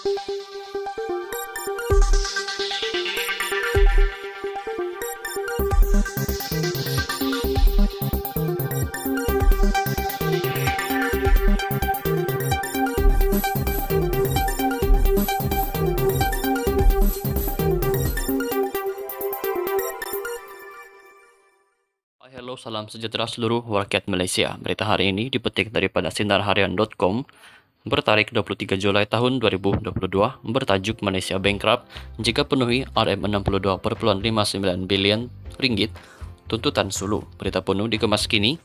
Halo, salam sejahtera seluruh rakyat Malaysia. Berita hari ini dipetik daripada sinarharian.com bertarik 23 Julai tahun 2022 bertajuk Malaysia Bankrupt jika penuhi RM62.59 bilion ringgit tuntutan Sulu. Berita penuh dikemas kini.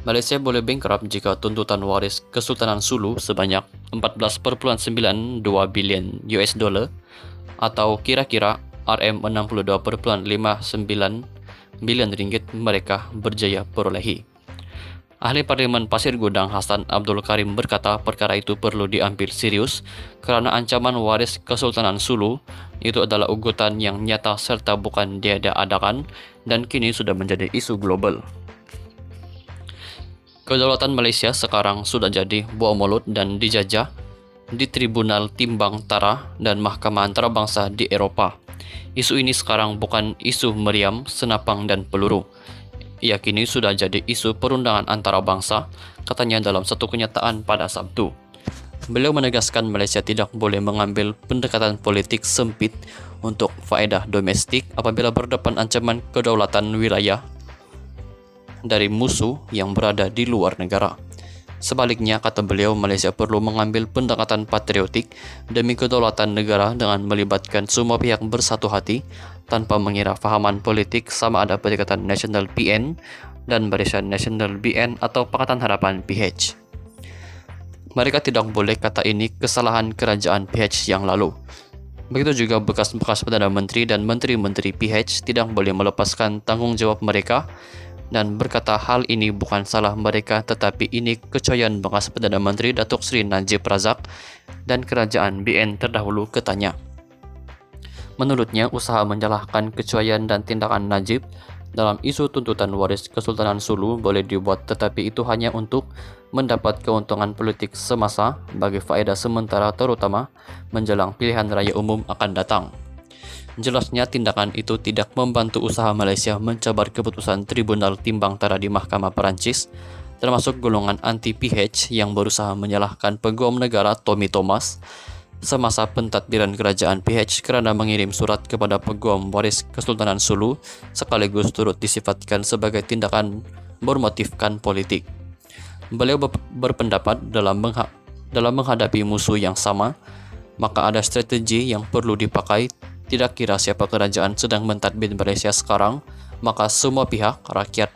Malaysia boleh bankrupt jika tuntutan waris Kesultanan Sulu sebanyak 14.92 bilion US dollar atau kira-kira RM62.59 bilion ringgit mereka berjaya perolehi. Ahli Parlimen Pasir Gudang Hassan Abdul Karim berkata perkara itu perlu diambil serius kerana ancaman waris Kesultanan Sulu itu adalah ugutan yang nyata serta bukan diada-adakan dan kini sudah menjadi isu global. Kedaulatan Malaysia sekarang sudah jadi buah mulut dan dijajah di Tribunal Timbang Tara dan Mahkamah Antarabangsa di Eropah. Isu ini sekarang bukan isu meriam, senapang dan peluru. Ia kini sudah jadi isu perundangan antarabangsa, katanya dalam satu kenyataan pada Sabtu. Beliau menegaskan Malaysia tidak boleh mengambil pendekatan politik sempit untuk faedah domestik apabila berdepan ancaman kedaulatan wilayah dari musuh yang berada di luar negara. Sebaliknya, kata beliau, Malaysia perlu mengambil pendekatan patriotik demi kedaulatan negara dengan melibatkan semua pihak bersatu hati tanpa mengira fahaman politik sama ada Perikatan Nasional PN dan Barisan Nasional BN atau Pakatan Harapan PH. Mereka tidak boleh kata ini kesalahan kerajaan PH yang lalu. Begitu juga bekas-bekas Perdana Menteri dan Menteri-Menteri PH tidak boleh melepaskan tanggungjawab mereka dan berkata hal ini bukan salah mereka tetapi ini kecoyan bekas Perdana Menteri Datuk Seri Najib Razak dan kerajaan BN terdahulu, katanya. Menurutnya, usaha menyalahkan kecoyan dan tindakan Najib dalam isu tuntutan waris Kesultanan Sulu boleh dibuat tetapi itu hanya untuk mendapat keuntungan politik semasa bagi faedah sementara terutama menjelang pilihan raya umum akan datang. Jelasnya tindakan itu tidak membantu usaha Malaysia mencabar keputusan Tribunal Timbang Tara di Mahkamah Perancis, termasuk golongan anti-PH yang berusaha menyalahkan peguam negara Tommy Thomas semasa pentadbiran kerajaan PH kerana mengirim surat kepada peguam waris Kesultanan Sulu sekaligus turut disifatkan sebagai tindakan bermotifkan politik. Beliau berpendapat dalam menghadapi musuh yang sama, maka ada strategi yang perlu dipakai. Tidak kira siapa kerajaan sedang mentadbir Malaysia sekarang, maka semua pihak, rakyat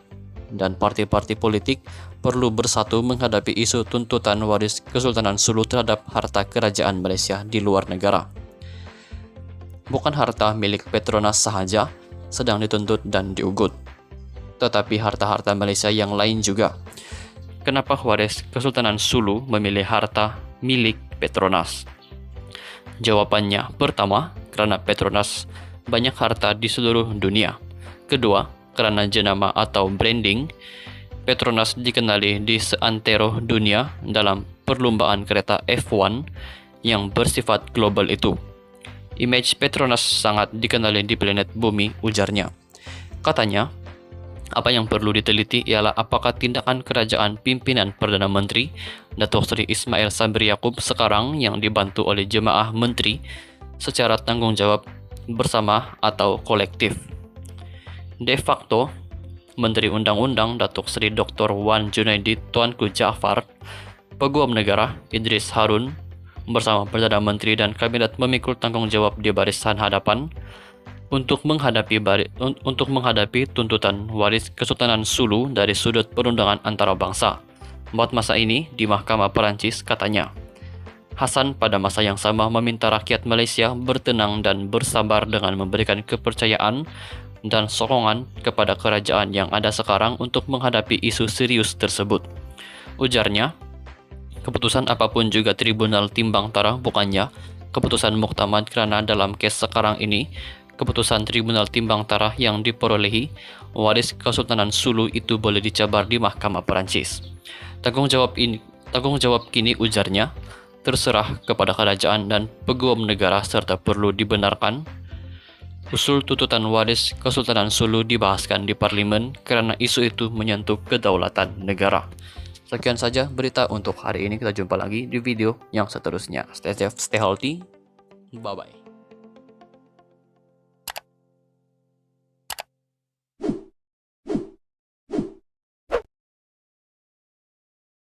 dan parti-parti politik perlu bersatu menghadapi isu tuntutan waris Kesultanan Sulu terhadap harta kerajaan Malaysia di luar negara. Bukan harta milik Petronas sahaja sedang dituntut dan diugut, tetapi harta-harta Malaysia yang lain juga. Kenapa waris Kesultanan Sulu memilih harta milik Petronas? Jawabannya, pertama, karena Petronas banyak harta di seluruh dunia. Kedua, karena jenama atau branding Petronas dikenali di seantero dunia dalam perlombaan kereta F1 yang bersifat global itu. Image Petronas sangat dikenali di planet bumi, ujarnya. Katanya, apa yang perlu diteliti ialah apakah tindakan kerajaan pimpinan Perdana Menteri Datuk Seri Ismail Sabri Yaakob sekarang yang dibantu oleh jemaah menteri secara tanggungjawab bersama atau kolektif. De facto, Menteri Undang-Undang Datuk Seri Dr. Wan Junaidi Tuanku Jaafar, Peguam Negara Idris Harun bersama Perdana Menteri dan Kabinet memikul tanggungjawab di barisan hadapan untuk menghadapi tuntutan waris Kesultanan Sulu dari sudut perundangan antarabangsa. Buat masa ini di Mahkamah Perancis, katanya. Hassan pada masa yang sama meminta rakyat Malaysia bertenang dan bersabar dengan memberikan kepercayaan dan sokongan kepada kerajaan yang ada sekarang untuk menghadapi isu serius tersebut. Ujarnya, keputusan apapun juga Tribunal Timbang Tara bukannya keputusan muktamad kerana dalam kes sekarang ini, keputusan Tribunal Timbang Tara yang diperolehi waris Kesultanan Sulu itu boleh dicabar di Mahkamah Perancis. Tanggungjawab kini, ujarnya, terserah kepada kerajaan dan peguam negara serta perlu dibenarkan. Usul tuntutan waris Kesultanan Sulu dibahaskan di parlimen karena isu itu menyentuh kedaulatan negara. Sekian saja berita untuk hari ini. Kita jumpa lagi di video yang seterusnya. Stay safe, stay healthy. Bye-bye.